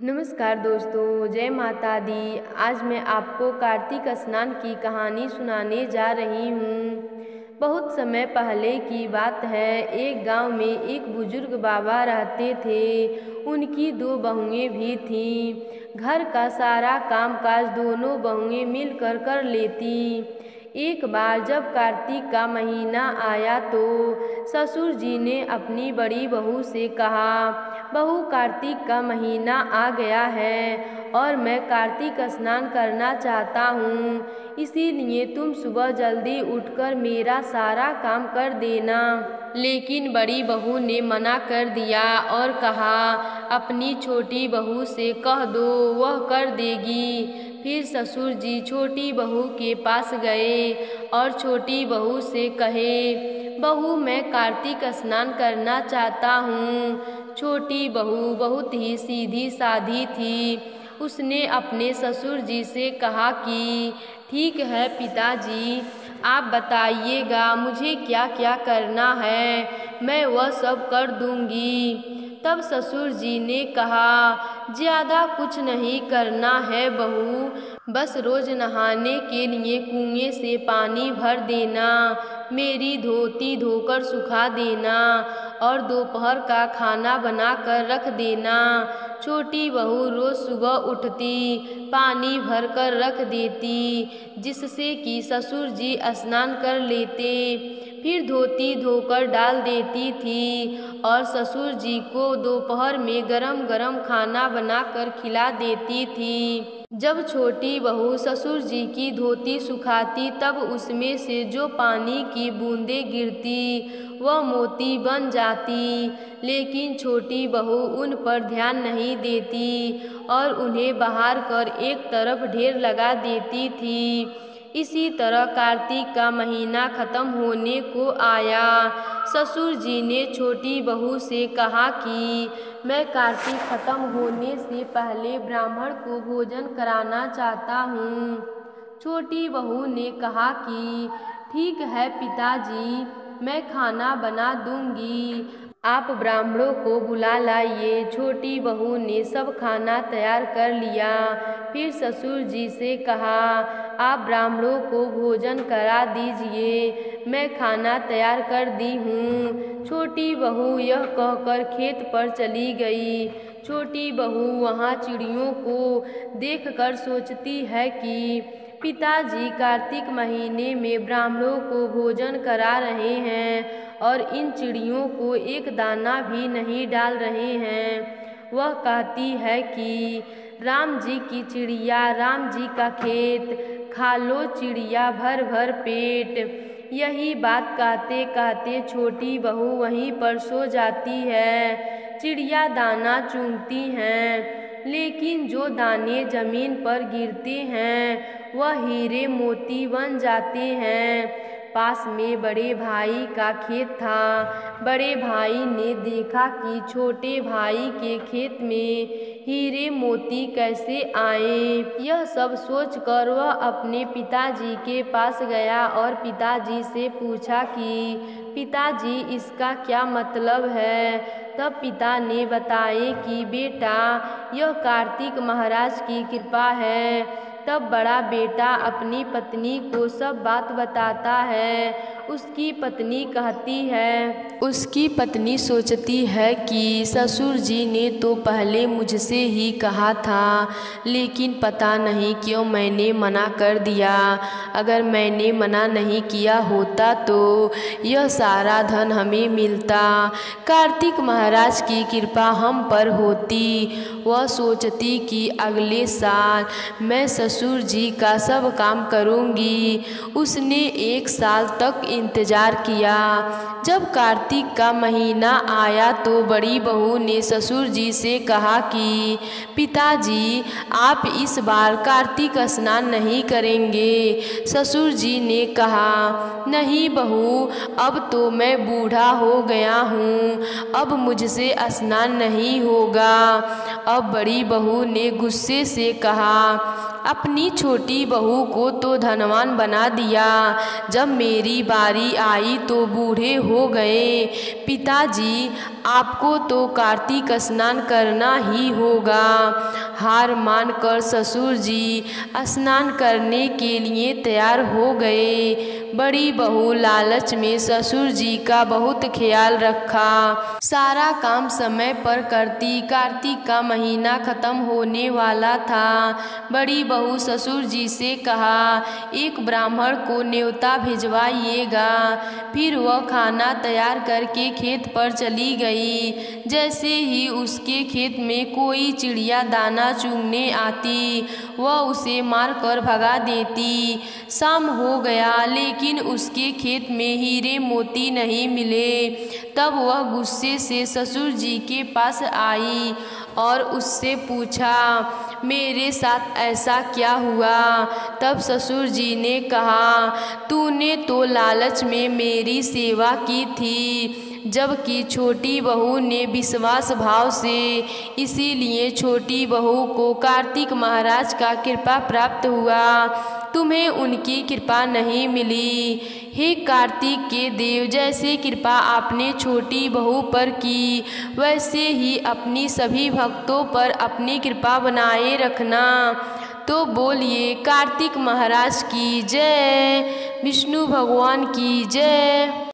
नमस्कार दोस्तों, जय माता दी। आज मैं आपको कार्तिक स्नान की कहानी सुनाने जा रही हूँ। बहुत समय पहले की बात है। एक गांव में एक बुजुर्ग बाबा रहते थे। उनकी दो बहुएं भी थीं। घर का सारा कामकाज दोनों बहुएं मिलकर कर लेती। एक बार जब कार्तिक का महीना आया तो ससुर जी ने अपनी बड़ी बहू से कहा, बहू, कार्तिक का महीना आ गया है और मैं कार्तिक स्नान करना चाहता हूँ, इसीलिए तुम सुबह जल्दी उठकर मेरा सारा काम कर देना। लेकिन बड़ी बहू ने मना कर दिया और कहा, अपनी छोटी बहू से कह दो, वह कर देगी। फिर ससुर जी छोटी बहू के पास गए और छोटी बहू से कहे, बहू, मैं कार्तिक स्नान करना चाहता हूँ। छोटी बहू बहुत ही सीधी साधी थी। उसने अपने ससुर जी से कहा कि ठीक है पिताजी, आप बताइएगा मुझे क्या क्या करना है, मैं वह सब कर दूंगी। तब ससुर जी ने कहा, ज़्यादा कुछ नहीं करना है बहू, बस रोज नहाने के लिए कुएं से पानी भर देना, मेरी धोती धोकर सुखा देना और दोपहर का खाना बनाकर रख देना। छोटी बहू रोज सुबह उठती, पानी भरकर रख देती, जिससे कि ससुर जी स्नान कर लेते। फिर धोती धोकर डाल देती थी और ससुर जी को दोपहर में गरम गरम खाना बनाकर खिला देती थी। जब छोटी बहू ससुर जी की धोती सुखाती तब उसमें से जो पानी की बूंदें गिरती वह मोती बन जाती। लेकिन छोटी बहू उन पर ध्यान नहीं देती और उन्हें बहार कर एक तरफ ढेर लगा देती थी। इसी तरह कार्तिक का महीना खत्म होने को आया। ससुर जी ने छोटी बहू से कहा कि मैं कार्तिक खत्म होने से पहले ब्राह्मण को भोजन कराना चाहता हूँ। छोटी बहू ने कहा कि ठीक है पिताजी, मैं खाना बना दूंगी, आप ब्राह्मणों को बुला लाइए। छोटी बहू ने सब खाना तैयार कर लिया। फिर ससुर जी से कहा, आप ब्राह्मणों को भोजन करा दीजिए, मैं खाना तैयार कर दी हूँ। छोटी बहू यह कहकर खेत पर चली गई। छोटी बहू वहाँ चिड़ियों को देखकर सोचती है कि पिताजी कार्तिक महीने में ब्राह्मणों को भोजन करा रहे हैं और इन चिड़ियों को एक दाना भी नहीं डाल रहे हैं। वह कहती है कि राम जी की चिड़िया, राम जी का खेत, खा लो चिड़िया भर भर पेट। यही बात कहते कहते छोटी बहू वहीं पर सो जाती है। चिड़िया दाना चुनती हैं, लेकिन जो दाने जमीन पर गिरते हैं वह हीरे मोती बन जाते हैं। पास में बड़े भाई का खेत था। बड़े भाई ने देखा कि छोटे भाई के खेत में हीरे मोती कैसे आए। यह सब सोचकर वह अपने पिताजी के पास गया और पिताजी से पूछा कि पिताजी, इसका क्या मतलब है। तब पिता ने बताया कि बेटा, यह कार्तिक महाराज की कृपा है। तब बड़ा बेटा अपनी पत्नी को सब बात बताता है। उसकी पत्नी कहती है, उसकी पत्नी सोचती है कि ससुर जी ने तो पहले मुझसे ही कहा था, लेकिन पता नहीं क्यों मैंने मना कर दिया। अगर मैंने मना नहीं किया होता तो यह सारा धन हमें मिलता, कार्तिक महाराज की कृपा हम पर होती। वह सोचती कि अगले साल मैं ससुर जी का सब काम करूंगी। उसने 1 साल तक इंतजार किया। जब कार्तिक का महीना आया तो बड़ी बहू ने ससुर जी से कहा कि पिताजी, आप इस बार कार्तिक स्नान नहीं करेंगे। ससुर जी ने कहा, नहीं बहू, अब तो मैं बूढ़ा हो गया हूँ, अब मुझसे स्नान नहीं होगा। अब बड़ी बहू ने गुस्से से कहा, अपनी छोटी बहू को तो धनवान बना दिया, जब मेरी बारी आई तो बूढ़े हो गए। पिताजी, आपको तो कार्तिक स्नान करना ही होगा। हार मानकर ससुर जी स्नान करने के लिए तैयार हो गए। बड़ी बहू लालच में ससुर जी का बहुत ख्याल रखा, सारा काम समय पर करती। कार्तिक का महीना खत्म होने वाला था। बड़ी बहू ससुर जी से कहा, एक ब्राह्मण को न्योता भिजवाइएगा। फिर वह खाना तैयार करके खेत पर चली गई। जैसे ही उसके खेत में कोई चिड़िया दाना चुगने आती, वह उसे मारकर भगा देती। शाम हो गया, लेकिन उसके खेत में हीरे मोती नहीं मिले। तब वह गुस्से से ससुर जी के पास आई और उससे पूछा, मेरे साथ ऐसा क्या हुआ? तब ससुर जी ने कहा, तूने तो लालच में मेरी सेवा की थी, जबकि छोटी बहू ने विश्वास भाव से। इसीलिए छोटी बहू को कार्तिक महाराज का कृपा प्राप्त हुआ, तुम्हें उनकी कृपा नहीं मिली। हे कार्तिक के देव, जैसे कृपा आपने छोटी बहू पर की, वैसे ही अपनी सभी भक्तों पर अपनी कृपा बनाए रखना। तो बोलिए कार्तिक महाराज की जय, विष्णु भगवान की जय।